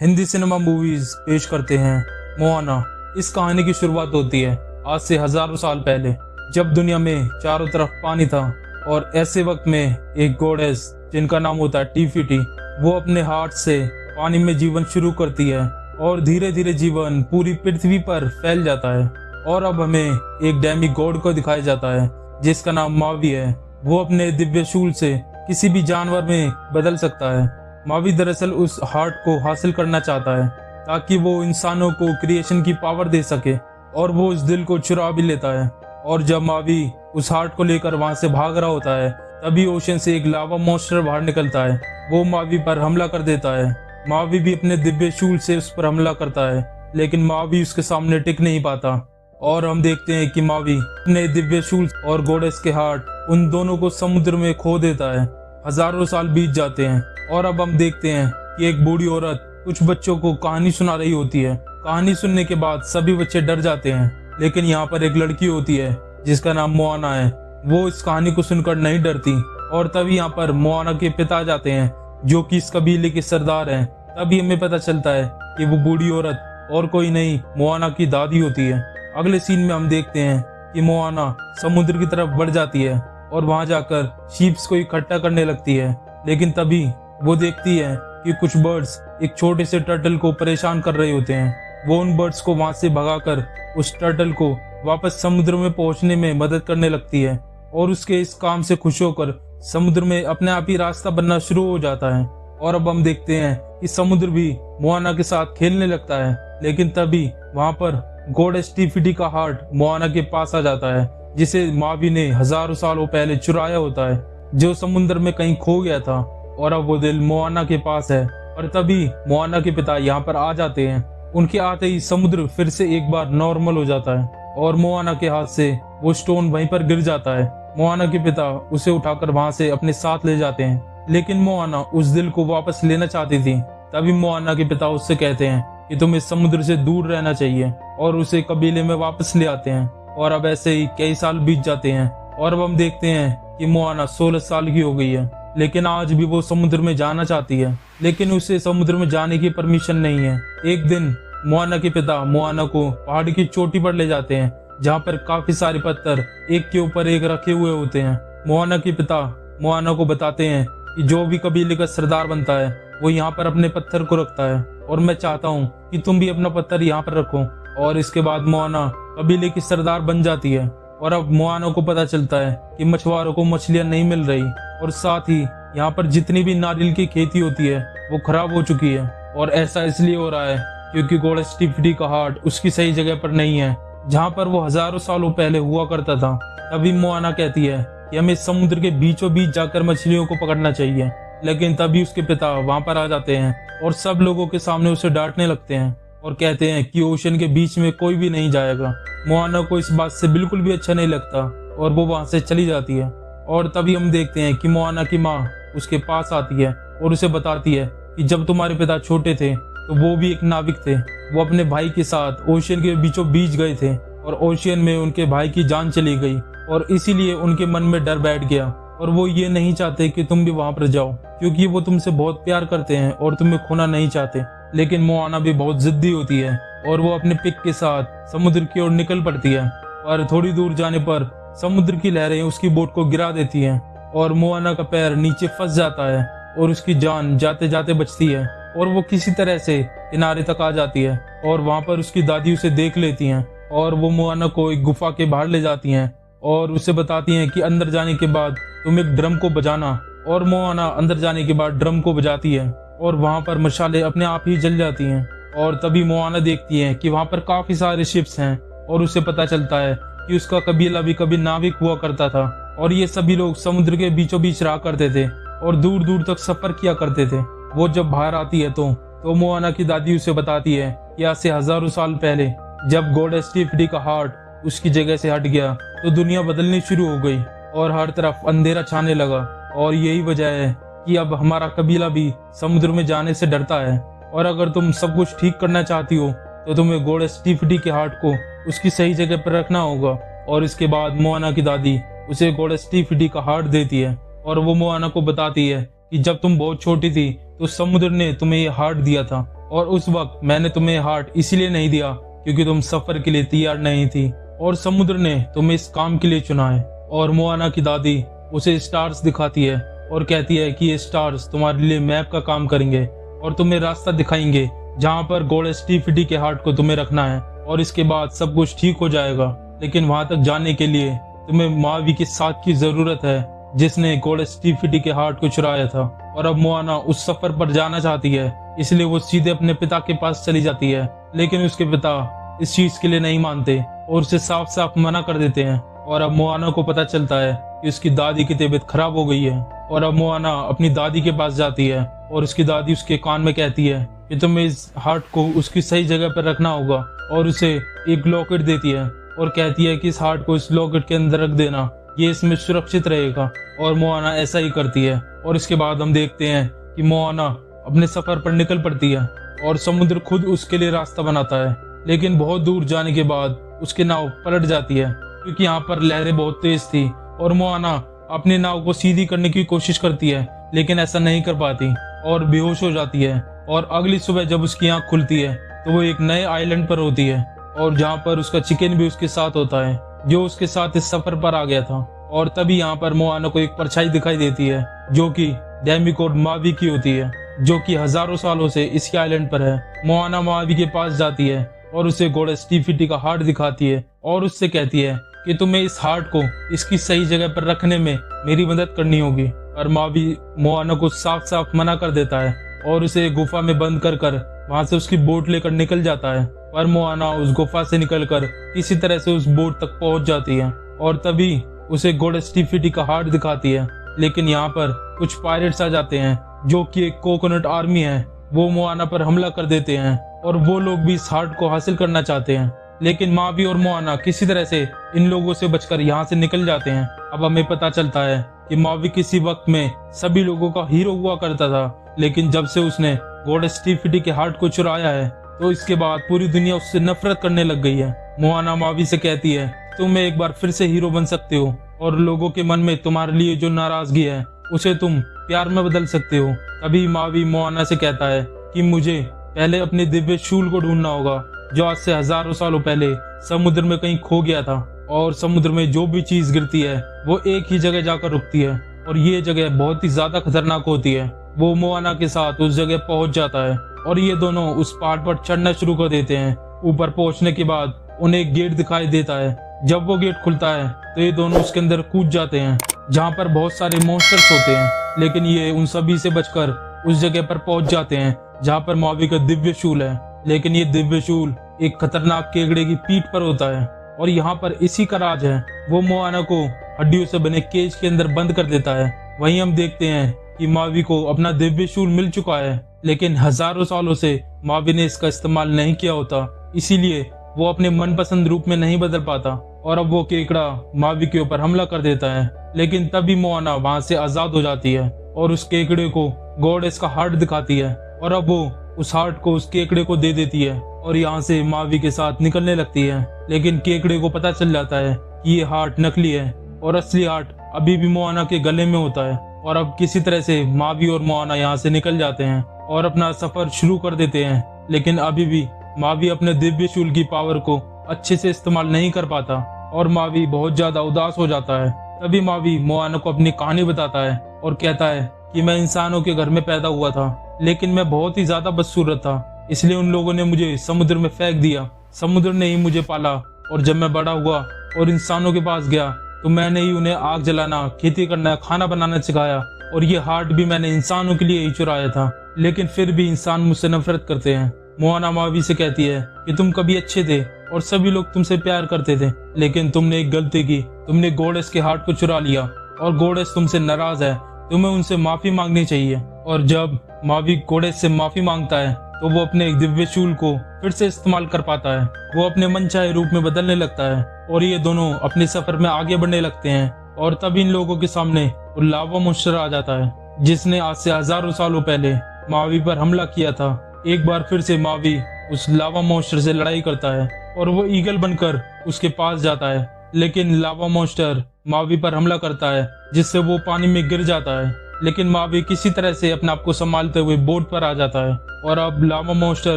Hindi cinema movies पेश करते हैं मोआना। इस कहानी की शुरुआत होती है आज से हजारों साल पहले, जब दुनिया में चारों तरफ पानी था और ऐसे वक्त में एक गॉडेस जिनका नाम होता है टीफिटी, वो अपने हार्ट से पानी में जीवन शुरू करती है और धीरे धीरे जीवन पूरी पृथ्वी पर फैल जाता है। और अब हमें एक डेमी गॉड को दिखाया जाता है जिसका नाम मावी है। वो अपने दिव्य शूल से किसी भी जानवर में बदल सकता है। मावी दरअसल उस हार्ट को हासिल करना चाहता है ताकि वो इंसानों को क्रिएशन की पावर दे सके, और वो उस दिल को चुरा भी लेता है। और जब मावी उस हार्ट को लेकर वहां से भाग रहा होता है, तभी ओशन से एक लावा मॉन्स्टर बाहर निकलता है। वो मावी पर हमला कर देता है। मावी भी अपने दिव्य शूल से उस पर हमला करता है, लेकिन मावी उसके सामने टिक नहीं पाता। और हम देखते हैं कि मावी अपने दिव्य शूल और गॉडेस के हार्ट उन दोनों को समुद्र में खो देता है। हजारों साल बीत जाते हैं और अब हम देखते हैं कि एक बूढ़ी औरत कुछ बच्चों को कहानी सुना रही होती है। कहानी सुनने के बाद सभी बच्चे डर जाते हैं, लेकिन यहाँ पर एक लड़की होती है जिसका नाम मोआना है। वो इस कहानी को सुनकर नहीं डरती। और तभी यहाँ पर मोआना के पिता आ जाते हैं जो कि इस कबीले के सरदार हैं। तभी हमें पता चलता है कि वो बूढ़ी औरत और कोई नहीं, मोआना की दादी होती है। अगले सीन में हम देखते हैं कि मोआना समुद्र की तरफ बढ़ जाती है और वहां जाकर शीप्स को इकट्ठा करने लगती है। लेकिन तभी वो देखती है कि कुछ बर्ड्स एक छोटे से टर्टल को परेशान कर रहे होते हैं। वो उन बर्ड्स को वहां से भगाकर उस टर्टल को वापस समुद्र में पहुंचने में मदद करने लगती है, और उसके इस काम से खुश होकर समुद्र में अपने आप ही रास्ता बनना शुरू हो जाता है। और अब हम देखते हैं कि समुद्र भी मोआना के साथ खेलने लगता है। लेकिन तभी वहां पर गॉडेस टीफिटी का हार्ट मोआना के पास आ जाता है, जिसे मावी ने हजारों सालों पहले चुराया होता है, जो समुद्र में कहीं खो गया था। और अब वो दिल मोआना के पास है। और तभी मोआना के पिता यहाँ पर आ जाते हैं। उनके आते ही समुद्र फिर से एक बार नॉर्मल हो जाता है और मोआना के हाथ से वो स्टोन वहीं पर गिर जाता है। मोआना के पिता उसे उठाकर वहां से अपने साथ ले जाते हैं, लेकिन मोआना उस दिल को वापस लेना चाहती थी। तभी मोआना के पिता उससे कहते हैं कि तुम्हें समुद्र से दूर रहना चाहिए, और उसे कबीले में वापस ले आते हैं। और अब ऐसे ही कई साल बीत जाते हैं और अब हम देखते हैं कि मोआना 16 साल की हो गई है, लेकिन आज भी वो समुद्र में जाना चाहती है, लेकिन उसे समुद्र में जाने की परमिशन नहीं है। एक दिन मोआना के पिता मोआना को पहाड़ की चोटी पर ले जाते हैं, जहाँ पर काफी सारे पत्थर एक के ऊपर एक रखे हुए होते हैं। मोआना के पिता मोआना को बताते हैं कि जो भी कबीले का सरदार बनता है वो यहाँ पर अपने पत्थर को रखता है, और मैं चाहता हूँ कि तुम भी अपना पत्थर यहाँ पर रखो। और इसके बाद मोआना कबीले की सरदार बन जाती है। और अब मोआना को पता चलता है कि मछुआरों को मछलियां नहीं मिल रही, और साथ ही यहाँ पर जितनी भी नारियल की खेती होती है वो खराब हो चुकी है। और ऐसा इसलिए हो रहा है क्योंकि गॉडेस टीफिटी का हार्ट उसकी सही जगह पर नहीं है, जहाँ पर वो हजारों सालों पहले हुआ करता था। तभी मोआना कहती है कि हमें समुद्र के बीचों बीच जाकर मछलियों को पकड़ना चाहिए। लेकिन तभी उसके पिता वहां पर आ जाते हैं और सब लोगों के सामने उसे डांटने लगते हैं और कहते हैं कि ओशन के बीच में कोई भी नहीं जाएगा। मोआना को इस बात से बिल्कुल भी अच्छा नहीं लगता और वो वहां से चली जाती है। और तभी हम देखते हैं कि मोआना की माँ उसके पास आती है और उसे बताती है कि जब तुम्हारे पिता छोटे थे तो वो भी एक नाविक थे। वो अपने भाई के साथ ओशियन के बीचों बीच गए थे और ओशियन में उनके भाई की जान चली गई, और इसीलिए उनके मन में डर बैठ गया और वो ये नहीं चाहते कि तुम भी वहां पर जाओ, क्योंकि वो तुमसे बहुत प्यार करते हैं और तुम्हें खोना नहीं चाहते। लेकिन मोआना भी बहुत जिद्दी होती है और वो अपने पिक के साथ समुद्र की ओर निकल पड़ती है। और थोड़ी दूर जाने पर समुद्र की लहरें उसकी बोट को गिरा देती हैं और मोआना का पैर नीचे फंस जाता है और उसकी जान जाते जाते बचती है। और वो किसी तरह से किनारे तक आ जाती है और वहां पर उसकी दादी उसे देख लेती हैं और वो मोआना को एक गुफा के बाहर ले जाती हैं और उसे बताती हैं कि अंदर जाने के बाद तुम एक ड्रम को बजाना। और मोआना अंदर जाने के बाद ड्रम को बजाती है और वहां पर मशाले अपने आप ही जल जाती हैं। और तभी मोआना देखती है कि वहां पर काफी सारे शिप्स हैं और उसे पता चलता है कि उसका कबीला भी कभी नाविक हुआ करता था, और ये सभी लोग समुद्र के बीचों बीच रहा करते थे और दूर दूर तक सफर किया करते थे। वो जब बाहर आती है तो मोआना की दादी उसे बताती है कि आज से हजारों साल पहले जब गॉडेस टीफिटी का हार्ट उसकी जगह से हट गया तो दुनिया बदलनी शुरू हो गई और हर तरफ अंधेरा छाने लगा। और यही वजह है कि अब हमारा कबीला भी समुद्र में जाने से डरता है। और अगर तुम सब कुछ ठीक करना चाहती हो तो तुम्हें गॉडेस टीफिटी के हार्ट को उसकी सही जगह पर रखना होगा। और इसके बाद मोआना की दादी उसे गॉडेस टीफिटी का हार्ट देती है और वो मोआना को बताती है कि जब तुम बहुत छोटी थी तो समुद्र ने तुम्हें ये हार्ट दिया था, और उस वक्त मैंने तुम्हें हार्ट इसीलिए नहीं दिया क्योंकि तुम सफर के लिए तैयार नहीं थी और समुद्र ने तुम्हें इस काम के लिए चुना है। और मोआना की दादी उसे स्टार्स दिखाती है और कहती है कि ये स्टार्स तुम्हारे लिए मैप का काम करेंगे और तुम्हें रास्ता दिखाएंगे जहाँ पर गॉडेस टीफिडी के हार्ट को तुम्हें रखना है और इसके बाद सब कुछ ठीक हो जाएगा। लेकिन वहां तक जाने के लिए तुम्हें मावी के साथ की जरूरत है जिसने गॉडेस टीफिडी के हार्ट को चुराया था। और अब मोआना उस सफर पर जाना चाहती है, इसलिए वो सीधे अपने पिता के पास चली जाती है। लेकिन उसके पिता इस चीज के लिए नहीं मानते और उसे साफ साफ मना कर देते हैं। और अब मोआना को पता चलता है कि उसकी दादी की तबीयत खराब हो गई है। और अब मोआना अपनी दादी के पास जाती है और उसकी दादी उसके कान में कहती है कि तुम्हें इस हार्ट को उसकी सही जगह पर रखना होगा और उसे एक लॉकेट देती है और कहती है कि इस हार्ट को इस लॉकेट के अंदर रख देना, ये इसमें सुरक्षित रहेगा। और मोआना ऐसा ही करती है। और इसके बाद हम देखते हैं कि मोआना अपने सफर पर निकल पड़ती है और समुद्र खुद उसके लिए रास्ता बनाता है। लेकिन बहुत दूर जाने के बाद उसकी नाव पलट जाती है क्योंकि यहाँ पर लहरें बहुत तेज थी और मोआना अपनी नाव को सीधी करने की कोशिश करती है लेकिन ऐसा नहीं कर पाती और बेहोश हो जाती है। और अगली सुबह जब उसकी आंख खुलती है तो वो एक नए आइलैंड पर होती है और जहाँ पर उसका चिकन भी उसके साथ होता है जो उसके साथ इस सफर पर आ गया था। और तभी यहाँ पर मोआना को एक परछाई दिखाई देती है जो कि डेमिगॉड मावी की होती है, जो कि हजारों सालों से इसी आइलैंड पर है। मोआना मावी के पास जाती है और उसे गॉडेस टीफिडी का हार्ट दिखाती है और उससे कहती है कि तुम्हें इस हार्ट को इसकी सही जगह पर रखने में मेरी मदद करनी होगी। और मावी मोआना को साफ साफ मना कर देता है और उसे गुफा में बंद कर वहां से उसकी बोट लेकर निकल जाता है। पर मोआना उस गुफा से निकलकर किसी तरह से उस बोट तक पहुंच जाती है और तभी उसे गॉडेस टीफिडी का हार्ट दिखाती है। लेकिन यहाँ पर कुछ पायरेट्स आ जाते हैं जो कि एक कोकोनट आर्मी है। वो मोआना पर हमला कर देते हैं और वो लोग भी इस हार्ट को हासिल करना चाहते हैं। लेकिन मावी और मोआना किसी तरह से इन लोगों से बचकर यहाँ से निकल जाते हैं। अब हमें पता चलता है कि मावी किसी वक्त में सभी लोगों का हीरो हुआ करता था, लेकिन जब से उसने गॉडेस टीफिडी के हार्ट को चुराया है तो इसके बाद पूरी दुनिया उससे नफरत करने लग गई है। मोआना मावी से कहती है तुम एक बार फिर से हीरो बन सकते हो और लोगों के मन में तुम्हारे लिए जो नाराजगी है उसे तुम प्यार में बदल सकते हो। तभी मावी मोआना से कहता है कि मुझे पहले अपने दिव्य शूल को ढूंढना होगा जो आज से हजारों सालों पहले समुद्र में कहीं खो गया था। और समुद्र में जो भी चीज गिरती है वो एक ही जगह जाकर रुकती है और ये जगह बहुत ही ज्यादा खतरनाक होती है। वो मोआना के साथ उस जगह पहुंच जाता है और ये दोनों उस पहाड़ पर चढ़ना शुरू कर देते हैं। ऊपर पहुंचने के बाद उन्हें एक गेट दिखाई देता है। जब वो गेट खुलता है तो ये दोनों उसके अंदर कूद जाते हैं जहाँ पर बहुत सारे मॉन्स्टर्स होते हैं। लेकिन ये उन सभी से बचकर उस जगह पर पहुंच जाते हैं जहाँ पर मावी का दिव्य शूल है। लेकिन ये दिव्य शूल एक खतरनाक केकड़े की पीठ पर होता है और यहाँ पर इसी का राज है। वो मोआना को हड्डियों से बने केज के अंदर बंद कर देता है। वहीं हम देखते हैं कि मावी को अपना दिव्य शूल मिल चुका है, लेकिन हजारों सालों से मावी ने इसका इस्तेमाल नहीं किया होता, इसीलिए वो अपने मनपसंद रूप में नहीं बदल पाता। और अब वो केकड़ा मावी के ऊपर हमला कर देता है। लेकिन तभी मोआना वहां से आजाद हो जाती है और उस केकड़े को गॉडेस का हार्ट दिखाती है और अब वो उस हार्ट को उस केकड़े को दे देती है और यहाँ से मावी के साथ निकलने लगती है। लेकिन केकड़े को पता चल जाता है कि ये हार्ट नकली है और असली हार्ट अभी भी मोआना के गले में होता है। और अब किसी तरह से मावी और मोआना यहाँ से निकल जाते हैं और अपना सफर शुरू कर देते हैं। लेकिन अभी भी मावी अपने दिव्य शूल की पावर को अच्छे से इस्तेमाल नहीं कर पाता और मावी बहुत ज्यादा उदास हो जाता है। तभी मावी मोआना को अपनी कहानी बताता है और कहता है कि मैं इंसानों के घर में पैदा हुआ था, लेकिन मैं बहुत ही ज्यादा बदसूरत था, इसलिए उन लोगों ने मुझे समुद्र में फेंक दिया। समुद्र ने ही मुझे पाला और जब मैं बड़ा हुआ और इंसानों के पास गया तो मैंने ही उन्हें आग जलाना, खेती करना, खाना बनाना सिखाया और ये हार्ट भी मैंने इंसानों के लिए ही चुराया था। लेकिन फिर भी इंसान मुझसे नफरत करते हैं। मोआना मावी से कहती है कि तुम कभी अच्छे थे और सभी लोग तुमसे प्यार करते थे, लेकिन तुमने एक गलती की, तुमने गॉडेस के हार्ट को चुरा लिया और गॉडेस तुमसे नाराज है, तुम्हें उनसे माफी मांगनी चाहिए। और जब मावी गॉडेस से माफी मांगता है तो वो अपने दिव्य शूल को फिर से इस्तेमाल कर पाता है। वो अपने मनचाहे रूप में बदलने लगता है और ये दोनों अपने सफर में आगे बढ़ने लगते हैं। और तब इन लोगों के सामने वो लावा मॉन्स्टर आ जाता है जिसने आज से हजारों सालों पहले मावी पर हमला किया था। एक बार फिर से मावी उस लावा मॉन्स्टर से लड़ाई करता है और वो ईगल बनकर उसके पास जाता है, लेकिन लावा मॉन्स्टर मावी पर हमला करता है जिससे वो पानी में गिर जाता है। लेकिन मावी किसी तरह से अपने आप को संभालते हुए बोट पर आ जाता है और अब लावा मॉन्स्टर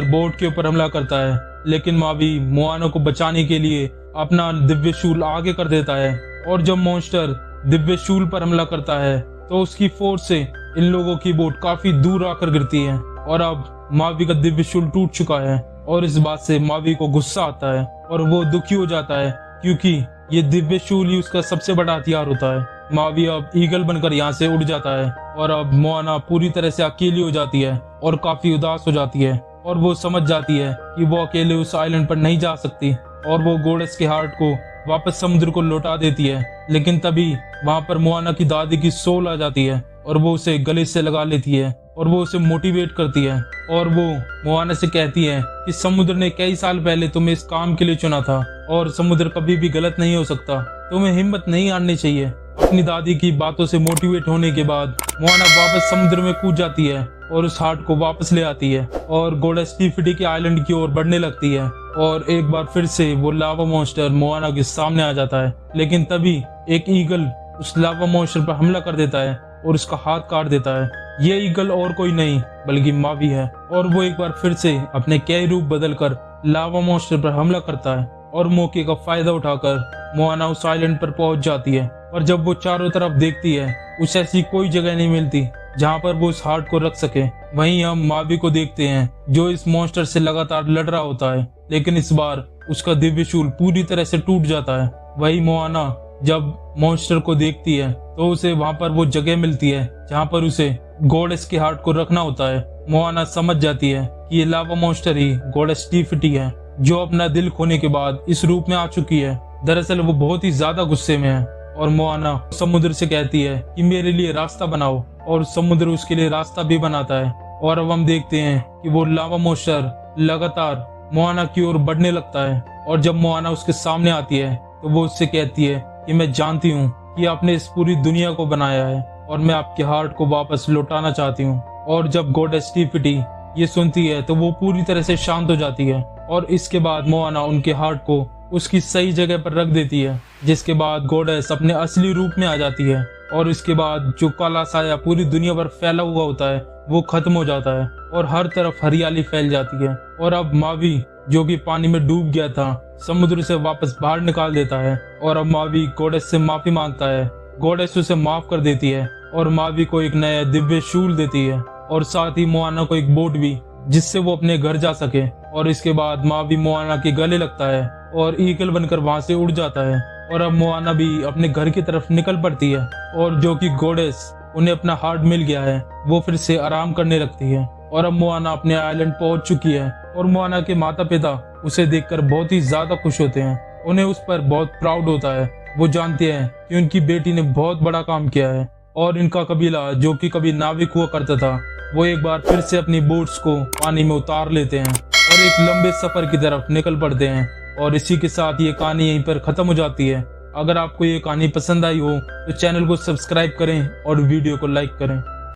बोट के ऊपर हमला करता है। लेकिन मावी मोआना को बचाने के लिए अपना दिव्य शूल आगे कर देता है और जब मॉन्स्टर दिव्य शूल पर हमला करता है तो उसकी फोर्स से इन लोगों की बोट काफी दूर आकर गिरती है और अब मावी का दिव्य शूल टूट चुका है और इस बात से मावी को गुस्सा आता है और वो दुखी हो जाता है क्योंकि ये दिव्य शूल ही उसका सबसे बड़ा हथियार होता है। मावी अब ईगल बनकर यहाँ से उड़ जाता है और अब मोआना पूरी तरह से अकेली हो जाती है और काफी उदास हो जाती है और वो समझ जाती है कि वो अकेले उस आइलैंड पर नहीं जा सकती और वो गोडेस के हार्ट को वापस समुद्र को लौटा देती है। लेकिन तभी वहाँ पर मोआना की दादी की सोल आ जाती है और वो उसे गले से लगा लेती है और वो उसे मोटिवेट करती है और वो मोआना से कहती है कि समुद्र ने कई साल पहले तुम्हें इस काम के लिए चुना था और समुद्र कभी भी गलत नहीं हो सकता, तुम्हें हिम्मत नहीं हारनी चाहिए। अपनी दादी की बातों से मोटिवेट होने के बाद मोआना वापस समुद्र में कूद जाती है और उस हार्ट को वापस ले आती है और गोडेस टी-फिटी के आइलैंड की ओर बढ़ने लगती है और एक बार फिर से वो लावा मॉन्स्टर मोआना के सामने आ जाता है। लेकिन तभी एक ईगल उस लावा मॉन्स्टर पर हमला कर देता है और उसका हाथ काट देता है। ये ईगल और कोई नहीं बल्कि मावी है और वो एक बार फिर से अपने कई रूप बदलकर लावा मॉन्स्टर पर हमला करता है और मौके का फायदा उठाकर मोआना उस आइलैंड पर पहुंच जाती है। और जब वो चारों तरफ देखती है उसे ऐसी कोई जगह नहीं मिलती जहां पर वो उस हार्ट को रख सके। वहीं हम मावी को देखते हैं जो इस मॉन्स्टर से लगातार लड़ रहा होता है, लेकिन इस बार उसका दिव्य शूल पूरी तरह से टूट जाता है। वही मोआना जब मॉन्स्टर को देखती है तो उसे वहां पर वो जगह मिलती है जहां पर उसे गोडेस के हार्ट को रखना होता है। मोआना समझ जाती है कि ये लावा मॉन्स्टर ही गोडेस टी-फिटी है जो अपना दिल खोने के बाद इस रूप में आ चुकी है। दरअसल वो बहुत ही ज्यादा गुस्से में है और मोआना समुद्र से कहती है कि मेरे लिए रास्ता बनाओ और समुद्र उसके लिए रास्ता भी बनाता है। और अब हम देखते हैं कि वो लावा मॉन्स्टर लगातार मोआना की ओर बढ़ने लगता है और जब मोआना उसके सामने आती है तो वो उससे कहती है कि मैं जानती हूँ कि आपने इस पूरी दुनिया को बनाया है और मैं आपके हार्ट को वापस लौटाना चाहती हूँ। और जब गोडेस टी-फिटी ये सुनती है तो वो पूरी तरह से शांत हो जाती है और इसके बाद मोआना उनके हार्ट को उसकी सही जगह पर रख देती है, जिसके बाद गोडेस अपने असली रूप में आ जाती है और इसके बाद जो काला साया पूरी दुनिया पर फैला हुआ होता है वो खत्म हो जाता है और हर तरफ हरियाली फैल जाती है। और अब मावी जो कि पानी में डूब गया था समुद्र से वापस बाहर निकाल देता है और अब मावी गोडेस से माफी मांगता है। गोडेस उसे माफ कर देती है और मावी को एक नया दिव्य शूल देती है और साथ ही मोआना को एक बोट भी जिससे वो अपने घर जा सके। और इसके बाद मावी मोआना के गले लगता है और ईगल बनकर वहां से उड़ जाता है और अब मोआना भी अपने घर की तरफ निकल पड़ती है और जो कि गोडेस उन्हें अपना हार्ट मिल गया है वो फिर से आराम करने लगती है। और अब मोआना अपने आइलैंड पहुंच चुकी है और मोआना के माता पिता उसे देखकर बहुत ही ज्यादा खुश होते हैं। उन्हें उस पर बहुत प्राउड होता है। वो जानते हैं कि उनकी बेटी ने बहुत बड़ा काम किया है और इनका कबीला जो कि कभी नाविक हुआ करता था वो एक बार फिर से अपनी बोट्स को पानी में उतार लेते हैं और एक लंबे सफर की तरफ निकल पड़ते हैं। और इसी के साथ ये कहानी यहीं पर खत्म हो जाती है। अगर आपको ये कहानी पसंद आई हो तो चैनल को सब्सक्राइब करें और वीडियो को लाइक करें।